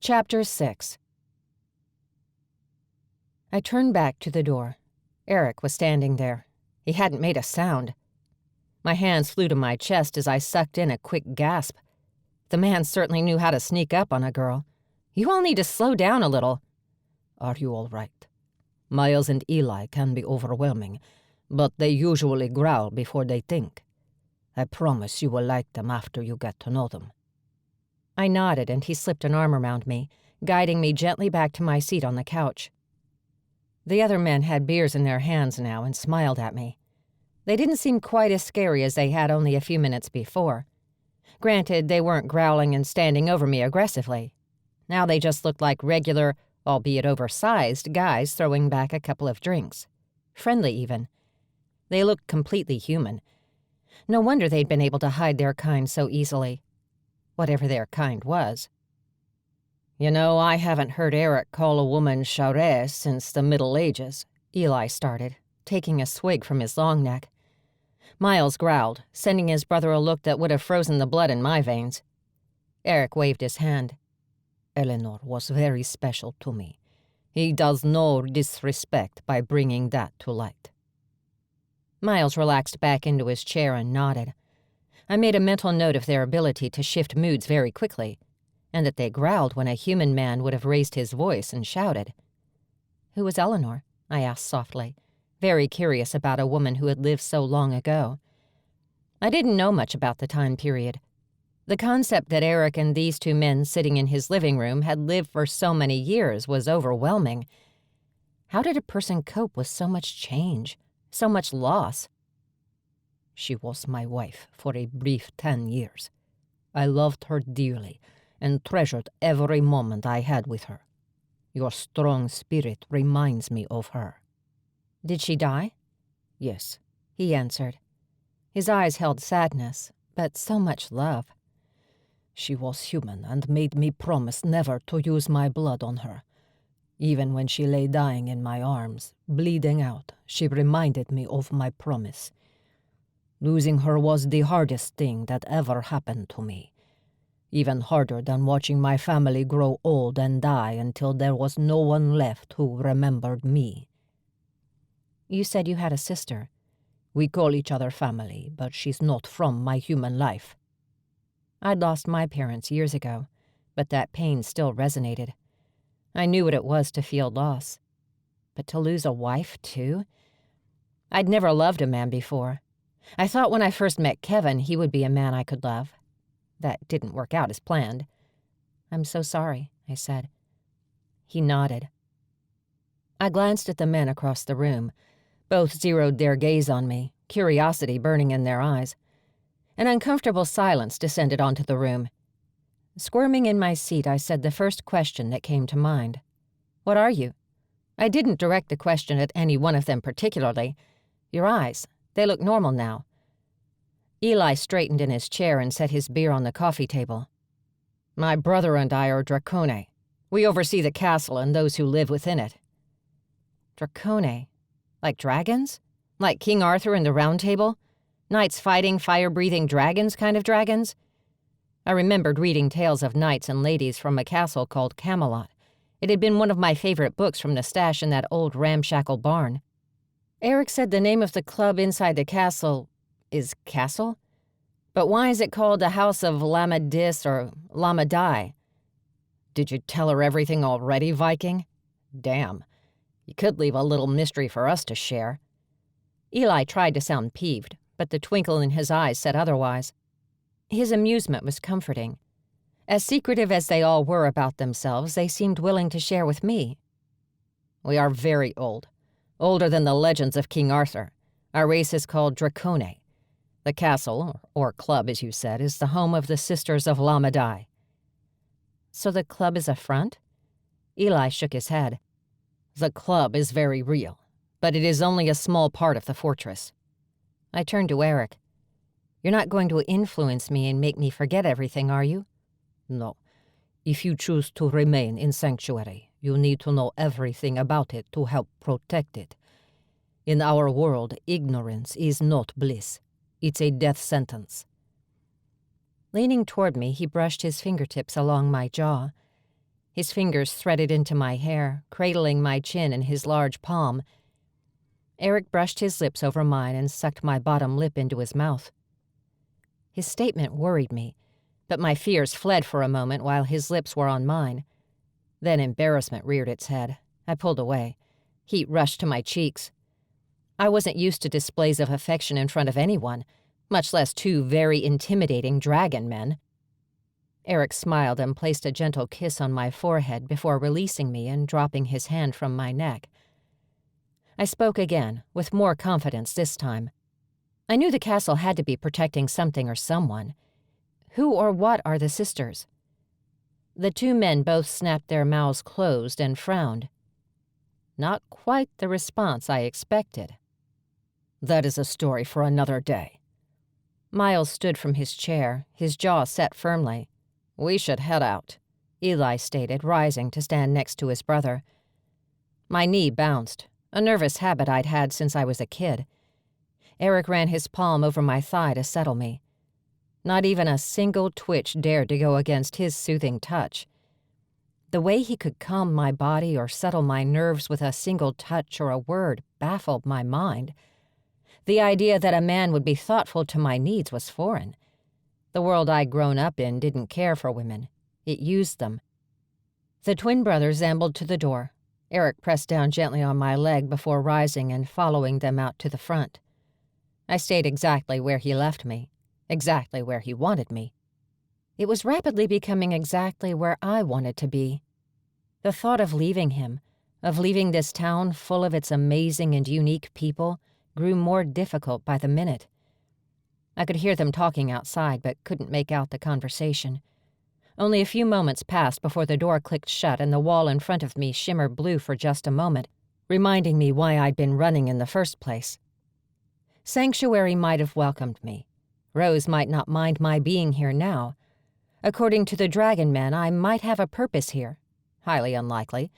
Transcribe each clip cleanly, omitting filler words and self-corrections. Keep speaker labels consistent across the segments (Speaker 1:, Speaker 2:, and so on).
Speaker 1: Chapter 6. I turned back to the door. Erick was standing there. He hadn't made a sound. My hands flew to my chest as I sucked in a quick gasp. The man certainly knew how to sneak up on a girl. You all need to slow down a little.
Speaker 2: Are you all right? Miles and Eli can be overwhelming, but they usually growl before they think. I promise you will like them after you get to know them.
Speaker 1: I nodded, and he slipped an arm around me, guiding me gently back to my seat on the couch. The other men had beers in their hands now and smiled at me. They didn't seem quite as scary as they had only a few minutes before. Granted, they weren't growling and standing over me aggressively. Now they just looked like regular, albeit oversized, guys throwing back a couple of drinks. Friendly, even. They looked completely human. No wonder they'd been able to hide their kind so easily. Whatever their kind was.
Speaker 2: You know, I haven't heard Erick call a woman charesse since the Middle Ages,
Speaker 1: Eli started, taking a swig from his long neck. Miles growled, sending his brother a look that would have frozen the blood in my veins. Erick waved his hand.
Speaker 2: Eleanor was very special to me. He does no disrespect by bringing that to light.
Speaker 1: Miles relaxed back into his chair and nodded. I made a mental note of their ability to shift moods very quickly, and that they growled when a human man would have raised his voice and shouted. Who was Eleanor? I asked softly, very curious about a woman who had lived so long ago. I didn't know much about the time period. The concept that Erick and these two men sitting in his living room had lived for so many years was overwhelming. How did a person cope with so much change, so much loss?
Speaker 2: She was my wife for a brief 10 years. I loved her dearly and treasured every moment I had with her. Your strong spirit reminds me of her.
Speaker 1: Did she die?
Speaker 2: Yes,
Speaker 1: he answered. His eyes held sadness, but so much love.
Speaker 2: She was human and made me promise never to use my blood on her. Even when she lay dying in my arms, bleeding out, she reminded me of my promise. Losing her was the hardest thing that ever happened to me. Even harder than watching my family grow old and die until there was no one left who remembered me.
Speaker 1: You said you had a sister.
Speaker 2: We call each other family, but she's not from my human life.
Speaker 1: I'd lost my parents years ago, but that pain still resonated. I knew what it was to feel loss. But to lose a wife, too? I'd never loved a man before. I thought when I first met Kevin he would be a man I could love. That didn't work out as planned. I'm so sorry, I said. He nodded. I glanced at the men across the room. Both zeroed their gaze on me, curiosity burning in their eyes. An uncomfortable silence descended onto the room. Squirming in my seat, I said the first question that came to mind. What are you? I didn't direct the question at any one of them particularly. Your eyes. They look normal now. Eli straightened in his chair and set his beer on the coffee table. My brother and I are dracone. We oversee the castle and those who live within it. Dracone? Like dragons? Like King Arthur and the Round Table? Knights fighting fire-breathing dragons kind of dragons? I remembered reading tales of knights and ladies from a castle called Camelot. It had been one of my favorite books from the stash in that old ramshackle barn. Erick said the name of the club inside the castle is Castle? But why is it called the House of Lamadis or Lamadai?
Speaker 2: Did you tell her everything already, Viking? Damn. You could leave a little mystery for us to share.
Speaker 1: Eli tried to sound peeved, but the twinkle in his eyes said otherwise. His amusement was comforting. As secretive as they all were about themselves, they seemed willing to share with me.
Speaker 2: We are very old. Older than the legends of King Arthur. Our race is called dracone. The castle, or club as you said, is the home of the Sisters of Lamadai.
Speaker 1: So the club is a front? Eli shook his head.
Speaker 2: The club is very real, but it is only a small part of the fortress.
Speaker 1: I turned to Erick. You're not going to influence me and make me forget everything, are you?
Speaker 2: No. If you choose to remain in Sanctuary, you need to know everything about it to help protect it. In our world, ignorance is not bliss. It's a death sentence.
Speaker 1: Leaning toward me, he brushed his fingertips along my jaw. His fingers threaded into my hair, cradling my chin in his large palm. Erick brushed his lips over mine and sucked my bottom lip into his mouth. His statement worried me, but my fears fled for a moment while his lips were on mine. Then embarrassment reared its head. I pulled away. Heat rushed to my cheeks. I wasn't used to displays of affection in front of anyone, much less two very intimidating dragon men. Erick smiled and placed a gentle kiss on my forehead before releasing me and dropping his hand from my neck. I spoke again, with more confidence this time. I knew the castle had to be protecting something or someone. Who or what are the sisters? The two men both snapped their mouths closed and frowned. Not quite the response I expected.
Speaker 2: That is a story for another day.
Speaker 1: Miles stood from his chair, his jaw set firmly.
Speaker 2: We should head out,
Speaker 1: Eli stated, rising to stand next to his brother. My knee bounced, a nervous habit I'd had since I was a kid. Erick ran his palm over my thigh to settle me. Not even a single twitch dared to go against his soothing touch. The way he could calm my body or settle my nerves with a single touch or a word baffled my mind. The idea that a man would be thoughtful to my needs was foreign. The world I'd grown up in didn't care for women. It used them. The twin brothers ambled to the door. Erick pressed down gently on my leg before rising and following them out to the front. I stayed exactly where he left me, exactly where he wanted me. It was rapidly becoming exactly where I wanted to be. The thought of leaving him, of leaving this town full of its amazing and unique people, grew more difficult by the minute. I could hear them talking outside, but couldn't make out the conversation. Only a few moments passed before the door clicked shut and the wall in front of me shimmered blue for just a moment, reminding me why I'd been running in the first place. Sanctuary might have welcomed me. Rose might not mind my being here now. According to the dragon men, I might have a purpose here. Highly unlikely.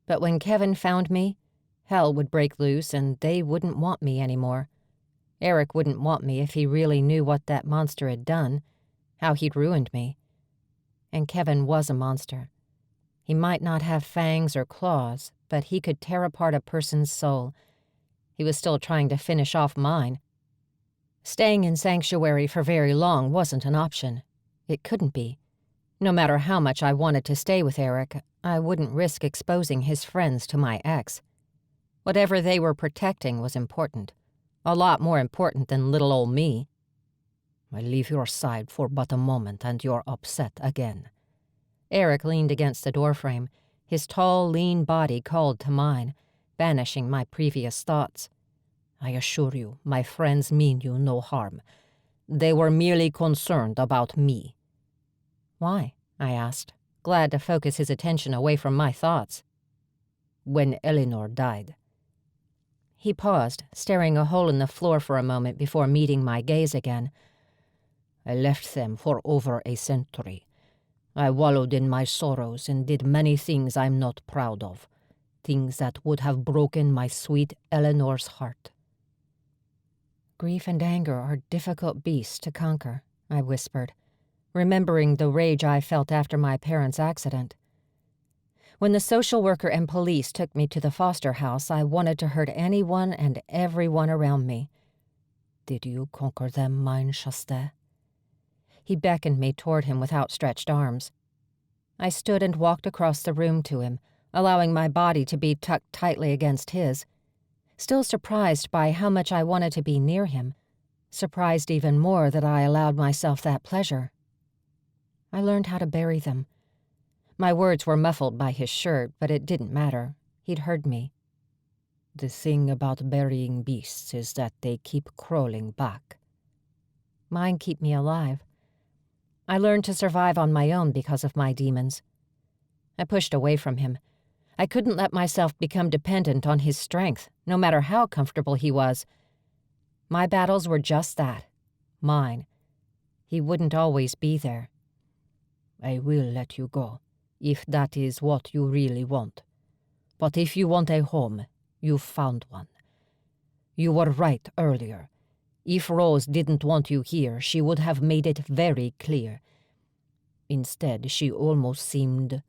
Speaker 1: But when Kevin found me, hell would break loose and they wouldn't want me anymore. Erick wouldn't want me if he really knew what that monster had done, how he'd ruined me. And Kevin was a monster. He might not have fangs or claws, but he could tear apart a person's soul. He was still trying to finish off mine. Staying in Sanctuary for very long wasn't an option. It couldn't be. No matter how much I wanted to stay with Erick, I wouldn't risk exposing his friends to my ex. Whatever they were protecting was important. A lot more important than little old me.
Speaker 2: I leave your side for but a moment and you're upset again.
Speaker 1: Erick leaned against the doorframe, his tall, lean body called to mine, banishing my previous thoughts.
Speaker 2: I assure you, my friends mean you no harm. They were merely concerned about me.
Speaker 1: Why? I asked, glad to focus his attention away from my thoughts.
Speaker 2: When Eleanor died.
Speaker 1: He paused, staring a hole in the floor for a moment before meeting my gaze again.
Speaker 2: I left them for over a century. I wallowed in my sorrows and did many things I'm not proud of, things that would have broken my sweet Eleanor's heart.
Speaker 1: Grief and anger are difficult beasts to conquer, I whispered, remembering the rage I felt after my parents' accident. When the social worker and police took me to the foster house, I wanted to hurt anyone and everyone around me.
Speaker 2: Did you conquer them, mine Shasta?
Speaker 1: He beckoned me toward him with outstretched arms. I stood and walked across the room to him, allowing my body to be tucked tightly against his, still surprised by how much I wanted to be near him, surprised even more that I allowed myself that pleasure. I learned how to bury them. My words were muffled by his shirt, but it didn't matter. He'd heard me.
Speaker 2: The thing about burying beasts is that they keep crawling back.
Speaker 1: Mine keep me alive. I learned to survive on my own because of my demons. I pushed away from him. I couldn't let myself become dependent on his strength, no matter how comfortable he was. My battles were just that. Mine. He wouldn't always be there.
Speaker 2: I will let you go, if that is what you really want. But if you want a home, you've found one. You were right earlier. If Rose didn't want you here, she would have made it very clear. Instead, she almost seemed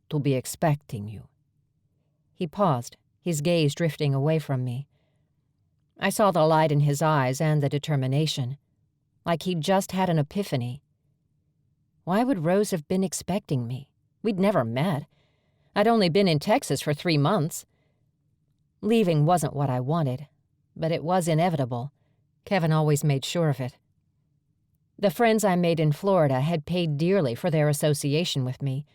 Speaker 2: to be expecting you."
Speaker 1: He paused, his gaze drifting away from me. I saw the light in his eyes and the determination, like he'd just had an epiphany. Why would Rose have been expecting me? We'd never met. I'd only been in Texas for 3 months. Leaving wasn't what I wanted, but it was inevitable. Kevin always made sure of it. The friends I made in Florida had paid dearly for their association with me.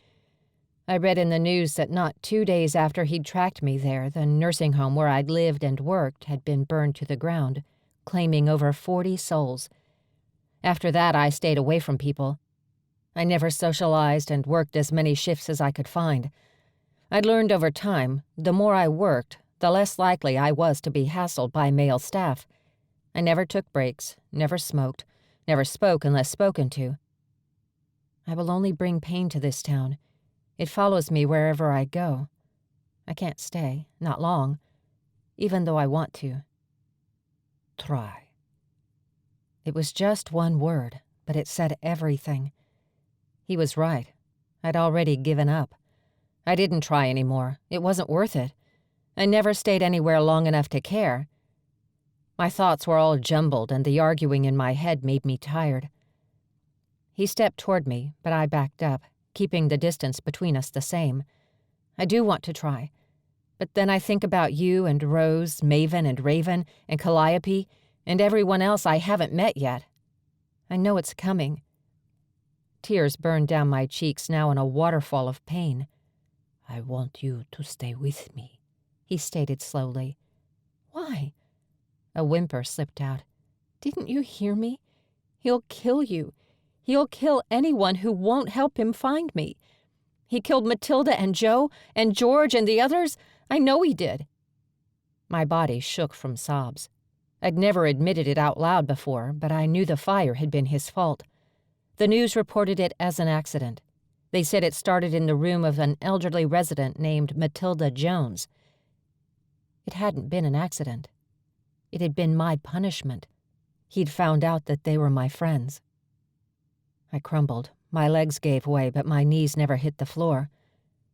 Speaker 1: I read in the news that not 2 days after he'd tracked me there, the nursing home where I'd lived and worked had been burned to the ground, claiming over 40 souls. After that, I stayed away from people. I never socialized and worked as many shifts as I could find. I'd learned over time, the more I worked, the less likely I was to be hassled by male staff. I never took breaks, never smoked, never spoke unless spoken to. I will only bring pain to this town. It follows me wherever I go. I can't stay, not long, even though I want to.
Speaker 2: Try.
Speaker 1: It was just one word, but it said everything. He was right. I'd already given up. I didn't try anymore. It wasn't worth it. I never stayed anywhere long enough to care. My thoughts were all jumbled, and the arguing in my head made me tired. He stepped toward me, but I backed up, keeping the distance between us the same. I do want to try. But then I think about you and Rose, Maven and Raven and Calliope and everyone else I haven't met yet. I know it's coming. Tears burned down my cheeks now in a waterfall of pain.
Speaker 2: "I want you to stay with me,"
Speaker 1: he stated slowly.
Speaker 3: "Why?"
Speaker 1: A whimper slipped out.
Speaker 3: "Didn't you hear me? He'll kill you. He'll kill anyone who won't help him find me. He killed Matilda and Joe and George and the others. I know he did."
Speaker 1: My body shook from sobs. I'd never admitted it out loud before, but I knew the fire had been his fault. The news reported it as an accident. They said it started in the room of an elderly resident named Matilda Jones. It hadn't been an accident. It had been my punishment. He'd found out that they were my friends. I crumbled. My legs gave way, but my knees never hit the floor.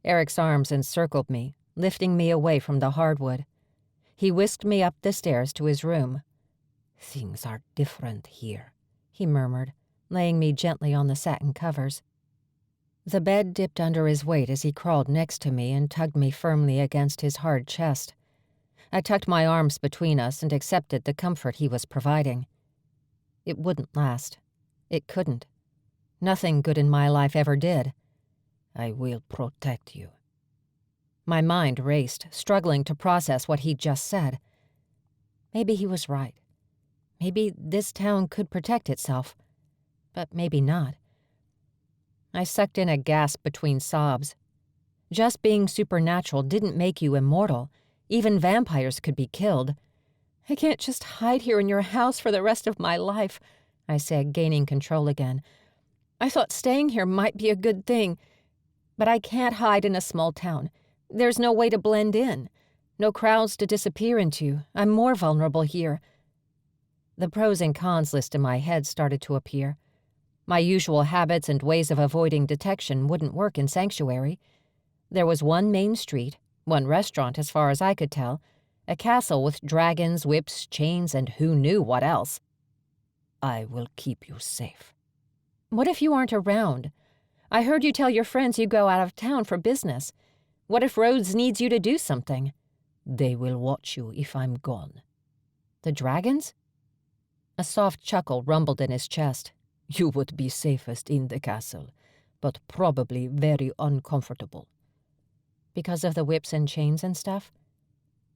Speaker 1: Erick's arms encircled me, lifting me away from the hardwood. He whisked me up the stairs to his room.
Speaker 2: "Things are different here,"
Speaker 1: he murmured, laying me gently on the satin covers. The bed dipped under his weight as he crawled next to me and tugged me firmly against his hard chest. I tucked my arms between us and accepted the comfort he was providing. It wouldn't last. It couldn't. Nothing good in my life ever did.
Speaker 2: "I will protect you."
Speaker 1: My mind raced, struggling to process what he'd just said. Maybe he was right. Maybe this town could protect itself. But maybe not. I sucked in a gasp between sobs. Just being supernatural didn't make you immortal. Even vampires could be killed.
Speaker 3: "I can't just hide here in your house for the rest of my life," I said, gaining control again. "I thought staying here might be a good thing. But I can't hide in a small town. There's no way to blend in. No crowds to disappear into. I'm more vulnerable here."
Speaker 1: The pros and cons list in my head started to appear. My usual habits and ways of avoiding detection wouldn't work in Sanctuary. There was one main street, one restaurant as far as I could tell, a castle with dragons, whips, chains, and who knew what else.
Speaker 2: "I will keep you safe."
Speaker 3: "What if you aren't around? I heard you tell your friends you go out of town for business. What if Rhodes needs you to do something?"
Speaker 2: "They will watch you if I'm gone."
Speaker 1: "The dragons?" A soft chuckle rumbled in his chest.
Speaker 2: "You would be safest in the castle, but probably very uncomfortable."
Speaker 1: "Because of the whips and chains and stuff?"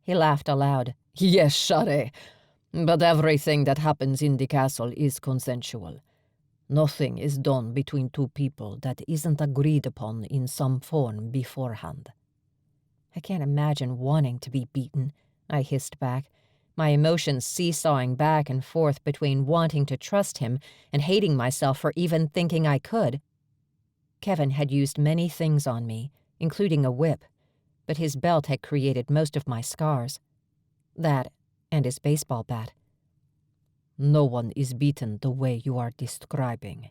Speaker 1: He laughed aloud.
Speaker 2: "Yes, Share, but everything that happens in the castle is consensual. Nothing is done between two people that isn't agreed upon in some form beforehand."
Speaker 1: "I can't imagine wanting to be beaten," I hissed back, my emotions seesawing back and forth between wanting to trust him and hating myself for even thinking I could. Kevin had used many things on me, including a whip, but his belt had created most of my scars. That, and his baseball bat.
Speaker 2: "No one is beaten the way you are describing.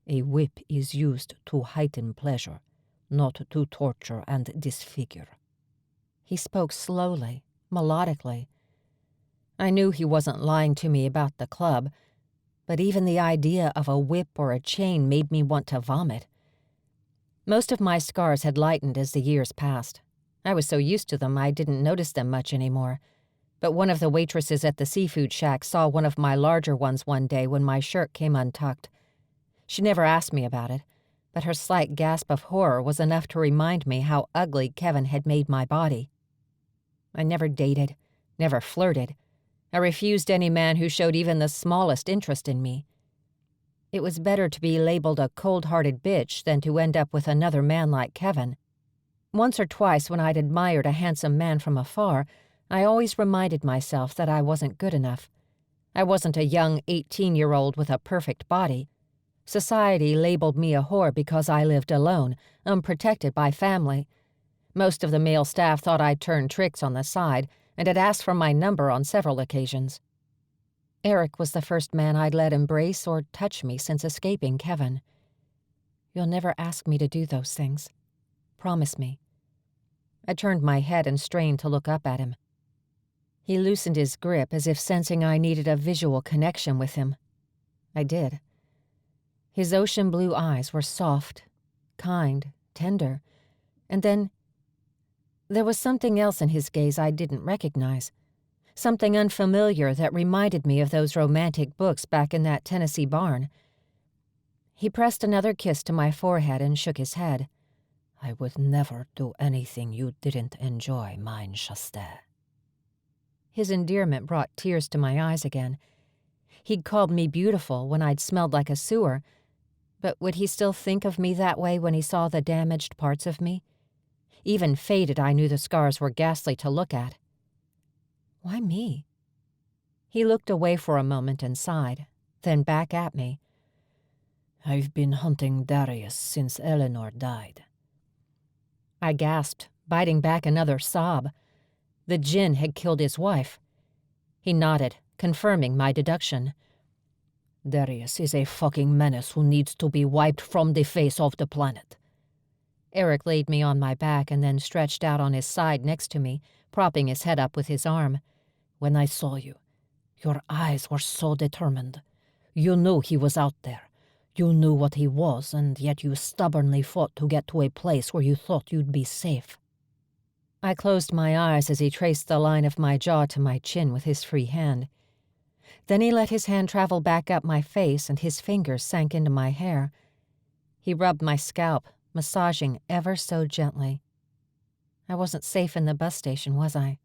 Speaker 2: A whip is used to heighten pleasure, not to torture and disfigure."
Speaker 1: He spoke slowly, melodically. I knew he wasn't lying to me about the club, but even the idea of a whip or a chain made me want to vomit. Most of my scars had lightened as the years passed. I was so used to them I didn't notice them much anymore. But one of the waitresses at the seafood shack saw one of my larger ones one day when my shirt came untucked. She never asked me about it, but her slight gasp of horror was enough to remind me how ugly Kevin had made my body. I never dated, never flirted. I refused any man who showed even the smallest interest in me. It was better to be labeled a cold-hearted bitch than to end up with another man like Kevin. Once or twice when I'd admired a handsome man from afar, I always reminded myself that I wasn't good enough. I wasn't a young 18-year-old with a perfect body. Society labeled me a whore because I lived alone, unprotected by family. Most of the male staff thought I'd turned tricks on the side and had asked for my number on several occasions. Erick was the first man I'd let embrace or touch me since escaping Kevin. "You'll never ask me to do those things. Promise me." I turned my head and strained to look up at him. He loosened his grip as if sensing I needed a visual connection with him. I did. His ocean blue eyes were soft, kind, tender, and then there was something else in his gaze I didn't recognize, something unfamiliar that reminded me of those romantic books back in that Tennessee barn. He pressed another kiss to my forehead and shook his head.
Speaker 2: "I would never do anything you didn't enjoy, mine Shasta."
Speaker 1: His endearment brought tears to my eyes again. He'd called me beautiful when I'd smelled like a sewer, but would he still think of me that way when he saw the damaged parts of me? Even faded, I knew the scars were ghastly to look at. Why me? He looked away for a moment and sighed, then back at me.
Speaker 2: "I've been hunting Darius since Eleanor died."
Speaker 1: I gasped, biting back another sob. The djinn had killed his wife. He nodded, confirming my deduction.
Speaker 2: "Darius is a fucking menace who needs to be wiped from the face of the planet."
Speaker 1: Erick laid me on my back and then stretched out on his side next to me, propping his head up with his arm.
Speaker 2: "When I saw you, your eyes were so determined. You knew he was out there. You knew what he was, and yet you stubbornly fought to get to a place where you thought you'd be safe."
Speaker 1: I closed my eyes as he traced the line of my jaw to my chin with his free hand. Then he let his hand travel back up my face and his fingers sank into my hair. He rubbed my scalp, massaging ever so gently. I wasn't safe in the bus station, was I?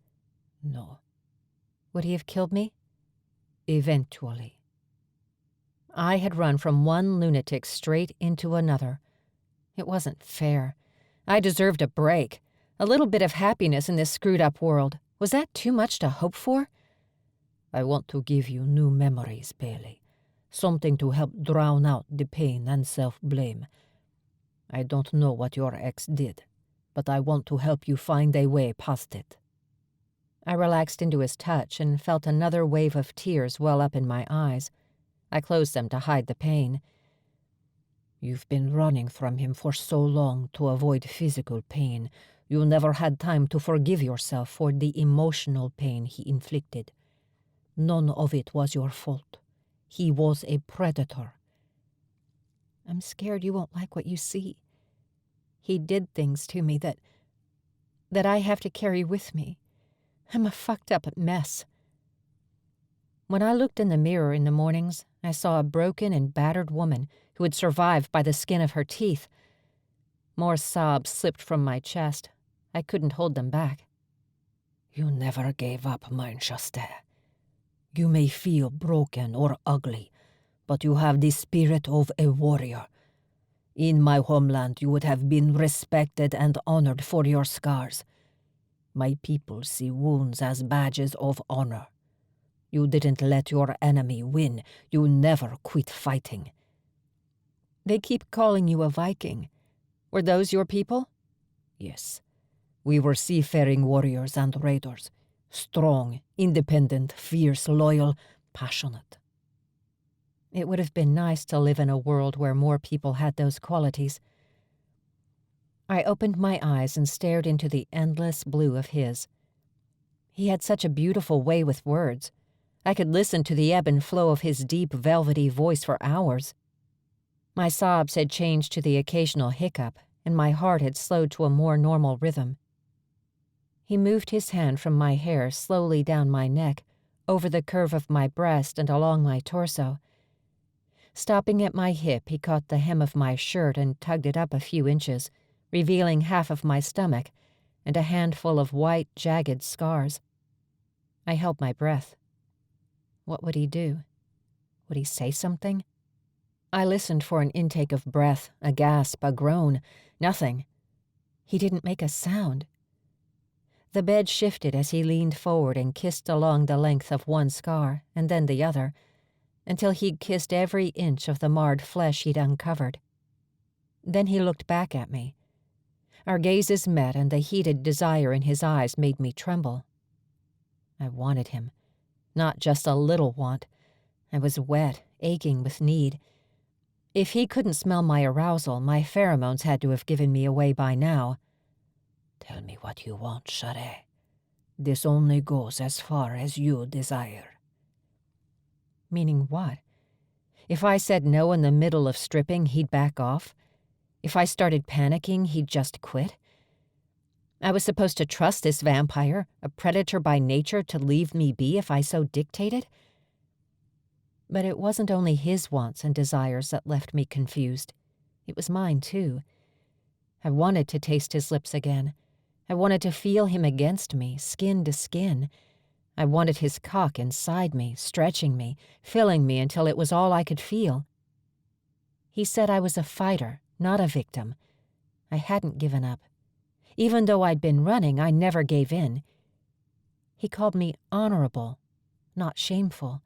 Speaker 2: "No."
Speaker 1: Would he have killed me?
Speaker 2: "Eventually."
Speaker 1: I had run from one lunatic straight into another. It wasn't fair. I deserved a break. A little bit of happiness in this screwed-up world. Was that too much to hope for?
Speaker 2: "I want to give you new memories, Bailey. Something to help drown out the pain and self-blame. I don't know what your ex did, but I want to help you find a way past it."
Speaker 1: I relaxed into his touch and felt another wave of tears well up in my eyes. I closed them to hide the pain.
Speaker 2: "You've been running from him for so long to avoid physical pain. You never had time to forgive yourself for the emotional pain he inflicted. None of it was your fault. He was a predator."
Speaker 1: I'm scared you won't like what you see. He did things to me that I have to carry with me. I'm a fucked up mess. When I looked in the mirror in the mornings, I saw a broken and battered woman who had survived by the skin of her teeth. More sobs slipped from my chest. I couldn't hold them back.
Speaker 2: "You never gave up, mine Shasta. You may feel broken or ugly, but you have the spirit of a warrior. In my homeland you would have been respected and honored for your scars. My people see wounds as badges of honor. You didn't let your enemy win. You never quit fighting."
Speaker 1: They keep calling you a Viking. Were those your people?
Speaker 2: "Yes. We were seafaring warriors and raiders. Strong, independent, fierce, loyal, passionate."
Speaker 1: It would have been nice to live in a world where more people had those qualities. I opened my eyes and stared into the endless blue of his. He had such a beautiful way with words. I could listen to the ebb and flow of his deep, velvety voice for hours. My sobs had changed to the occasional hiccup, and my heart had slowed to a more normal rhythm. He moved his hand from my hair slowly down my neck, over the curve of my breast and along my torso. Stopping at my hip, he caught the hem of my shirt and tugged it up a few inches, revealing half of my stomach and a handful of white, jagged scars. I held my breath. What would he do? Would he say something? I listened for an intake of breath, a gasp, a groan. Nothing. He didn't make a sound. The bed shifted as he leaned forward and kissed along the length of one scar, and then the other, until he'd kissed every inch of the marred flesh he'd uncovered. Then he looked back at me. Our gazes met, and the heated desire in his eyes made me tremble. I wanted him. Not just a little want. I was wet, aching with need. If he couldn't smell my arousal, my pheromones had to have given me away by now.
Speaker 2: Tell me what you want, Shade. This only goes as far as you desire.
Speaker 1: Meaning what? If I said no in the middle of stripping, he'd back off? If I started panicking, he'd just quit? I was supposed to trust this vampire, a predator by nature, to leave me be if I so dictated? But it wasn't only his wants and desires that left me confused. It was mine, too. I wanted to taste his lips again. I wanted to feel him against me, skin to skin. I wanted his cock inside me, stretching me, filling me until it was all I could feel. He said I was a fighter, not a victim. I hadn't given up. Even though I'd been running, I never gave in. He called me honorable, not shameful.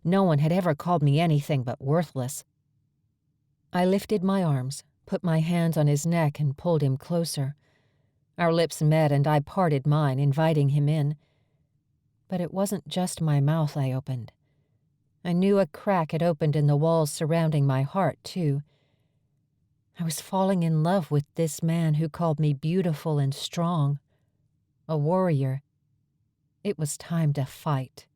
Speaker 1: No one had ever called me anything but worthless. I lifted my arms, put my hands on his neck, and pulled him closer. Our lips met, and I parted mine, inviting him in. But it wasn't just my mouth I opened. I knew a crack had opened in the walls surrounding my heart, too. I was falling in love with this man who called me beautiful and strong. A warrior. It was time to fight.